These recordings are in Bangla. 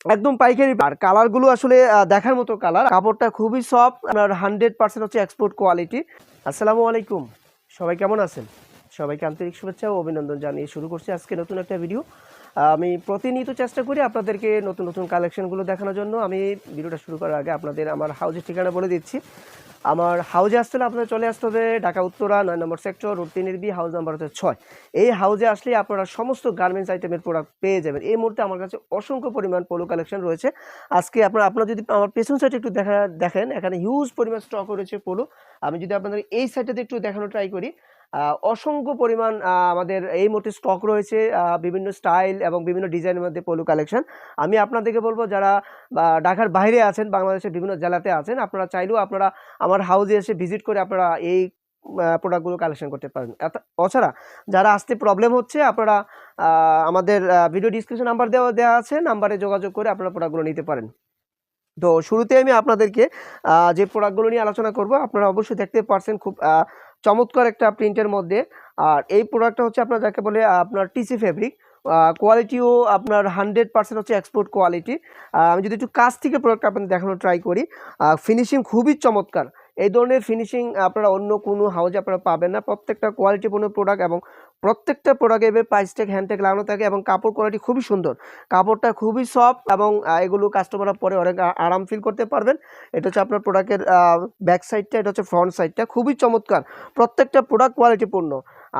একদম পাইকারি। আর কালারগুলো আসলে দেখার মতো কালার, কাপড়টা খুবই সফট, আপনার 100% হচ্ছে এক্সপোর্ট কোয়ালিটি। আসসালামু আলাইকুম, সবাই কেমন আছেন? সবাইকে আন্তরিক শুভেচ্ছা ও অভিনন্দন জানিয়ে শুরু করছি আজকে নতুন একটা ভিডিও। আমি প্রতিনিয়ত চেষ্টা করি আপনাদেরকে নতুন নতুন কালেকশনগুলো দেখানোর জন্য। আমি ভিডিওটা শুরু করার আগে আপনাদের আমার হাউজের ঠিকানা বলে দিচ্ছি। আমার হাউজে আসতে হলে আপনাদের চলে আসতে হবে ঢাকা উত্তরা 9 নম্বর সেক্টর, রোড 3 হাউস নাম্বার হচ্ছে 6। এই হাউজে আসলে আপনারা সমস্ত গার্মেন্টস আইটেমের প্রোডাক্ট পেয়ে যাবেন। এই মুহূর্তে আমার কাছে অসংখ্য পরিমাণ পোলো কালেকশন রয়েছে। আজকে আপনারা যদি আমার পেছন সাইডে একটু দেখেন, এখানে হিউজ পরিমাণ স্টক রয়েছে পোলো। আমি যদি আপনাদের এই সাইডটাতে একটু দেখানোর ট্রাই করি, অসংখ্য পরিমাণ আমাদের এই মুহূর্তে স্টক রয়েছে বিভিন্ন স্টাইল এবং বিভিন্ন ডিজাইনের মধ্যে পোলো কালেকশন। আমি আপনাদেরকে বলবো যারা ঢাকার বাইরে আছেন, বাংলাদেশের বিভিন্ন জেলাতে আছেন, আপনারা চাইলেও আপনারা আমার হাউজে এসে ভিজিট করে আপনারা এই প্রোডাক্টগুলো কালেকশন করতে পারেন। তাছাড়া যারা আসতে প্রবলেম হচ্ছে, আপনারা আমাদের ভিডিও ডিসক্রিপশন নাম্বার দেওয়া আছে, নাম্বারে যোগাযোগ করে আপনারা প্রোডাক্টগুলো নিতে পারেন। তো শুরুতে আমি আপনাদেরকে যে প্রোডাক্টগুলো নিয়ে আলোচনা করব, আপনারা অবশ্যই দেখতে পারছেন খুব চমৎকার একটা প্রিন্টের মধ্যে। আর এই প্রোডাক্টটা হচ্ছে আপনার যাকে বলে আপনার টিসি ফেব্রিক, কোয়ালিটিও আপনার 100% হচ্ছে এক্সপোর্ট কোয়ালিটি। আমি যদি একটু কাছ থেকে প্রোডাক্ট আপনাদের দেখানোর ট্রাই করি, ফিনিশিং খুবই চমৎকার। এই ধরনের ফিনিশিং আপনারা অন্য কোনো হাউজে আপনারা পাবেন না। প্রত্যেকটা কোয়ালিটিপূর্ণ প্রোডাক্ট এবং প্রত্যেকটা প্রোডাক্টে এভাবে প্রাইস ট্যাগ হ্যান্ড ট্যাগ লাগানো থাকে এবং কাপড় কোয়ালিটি খুবই সুন্দর। কাপড়টা খুবই সফট এবং এগুলো কাস্টমাররা পরে অনেক আরাম ফিল করতে পারবেন। এটা হচ্ছে আপনার প্রোডাক্টের ব্যাক সাইডটা, এটা হচ্ছে ফ্রন্ট সাইডটা, খুবই চমৎকার। প্রত্যেকটা প্রোডাক্ট কোয়ালিটিপূর্ণ।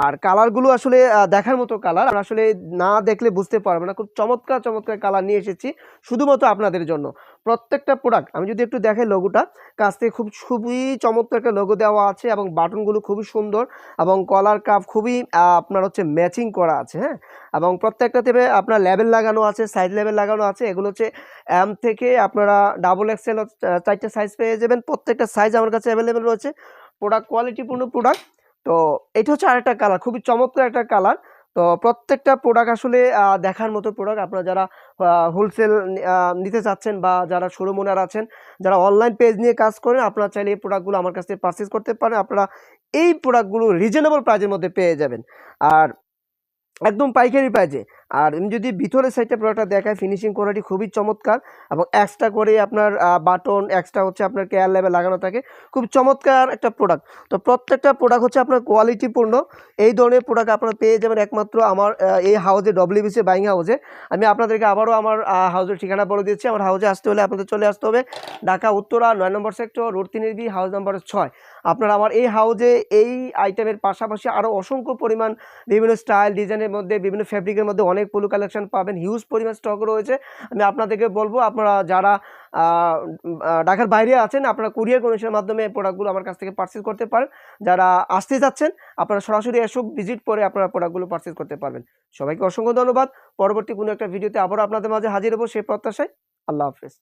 আর কালারগুলো আসলে দেখার মতো কালার, আসলে না দেখলে বুঝতে পারবে না। খুব চমৎকার চমৎকার কালার নিয়ে এসেছি শুধুমাত্র আপনাদের জন্য। প্রত্যেকটা প্রোডাক্ট আমি যদি একটু দেখাই, লোগোটা কাছ থেকে খুবই চমৎকার একটা লোগো দেওয়া আছে এবং বাটনগুলো খুবই সুন্দর এবং কলার কাপ খুবই আপনার হচ্ছে ম্যাচিং করা আছে। হ্যাঁ, এবং প্রত্যেকটাতে আপনার লেবেল লাগানো আছে, সাইড লেবেল লাগানো আছে। এগুলো হচ্ছে এম থেকে আপনারা ডাবল এক্সেল 4টা সাইজ পেয়ে যাবেন। প্রত্যেকটা সাইজ আমার কাছে অ্যাভেলেবেল রয়েছে। প্রোডাক্ট কোয়ালিটিপূর্ণ প্রোডাক্ট। তো এটা হচ্ছে আরেকটা কালার, খুবই চমৎকার একটা কালার। তো প্রত্যেকটা প্রোডাক্ট আসলে দেখার মতো প্রোডাক্ট। আপনারা যারা হোলসেল নিতে চাচ্ছেন বা যারা শোরুম ওনার আছেন, যারা অনলাইন পেজ নিয়ে কাজ করেন, আপনারা চাইলে এই প্রোডাক্টগুলো আমার কাছ থেকে পারচেজ করতে পারেন। আপনারা এই প্রোডাক্টগুলো রিজনেবল প্রাইসের মধ্যে পেয়ে যাবেন আর একদম পাইকারি প্রাইসে। আর আমি যদি ভিতরের সাইডটা প্রোডাক্টটা দেখায়, ফিনিশিং কোয়ালিটি খুবই চমৎকার এবং এক্সট্রা করে আপনার বাটন এক্সট্রা হচ্ছে আপনার কেয়ার লেভেল লাগানো থাকে। খুব চমৎকার একটা প্রোডাক্ট। তো প্রত্যেকটা প্রোডাক্ট হচ্ছে আপনার কোয়ালিটিপূর্ণ। এই ধরনের প্রোডাক্ট আপনারা পেয়ে যাবেন একমাত্র আমার এই হাউজে, ডব্লিউবিসি বাইং হাউজে। আমি আপনাদেরকে আবারও আমার হাউজের ঠিকানা বলে দিচ্ছি। আমার হাউজে আসতে হলে আপনাদের চলে আসতে হবে ঢাকা উত্তরা 9 নম্বর সেক্টর, রোড 3 হাউস নাম্বার 6। আপনারা আমার এই হাউজে এই আইটেমের পাশাপাশি আরও অসংখ্য পরিমাণ বিভিন্ন স্টাইল ডিজাইনের মধ্যে, বিভিন্ন ফ্যাব্রিকের মধ্যে অনেক পোলো কালেকশন পাবেন। হিউজ পরিমাণ স্টক রয়েছে। আমি আপনাদেরকে বলবো, আপনারা যারা ঢাকার বাইরে আছেন, আপনারা কুরিয়ার কন্ডিশনের মাধ্যমে প্রোডাক্টগুলো আমার কাছ থেকে পারচেজ করতে পারেন। যারা আসতে যাচ্ছেন, আপনারা সরাসরি এসব ভিজিট করে আপনারা প্রোডাক্টগুলো পারচেজ করতে পারবেন। সবাইকে অসংখ্য ধন্যবাদ। পরবর্তী কোনো একটা ভিডিওতে আবারও আপনাদের মাঝে হাজির হবো সেই প্রত্যাশায়। আল্লাহ হাফেজ।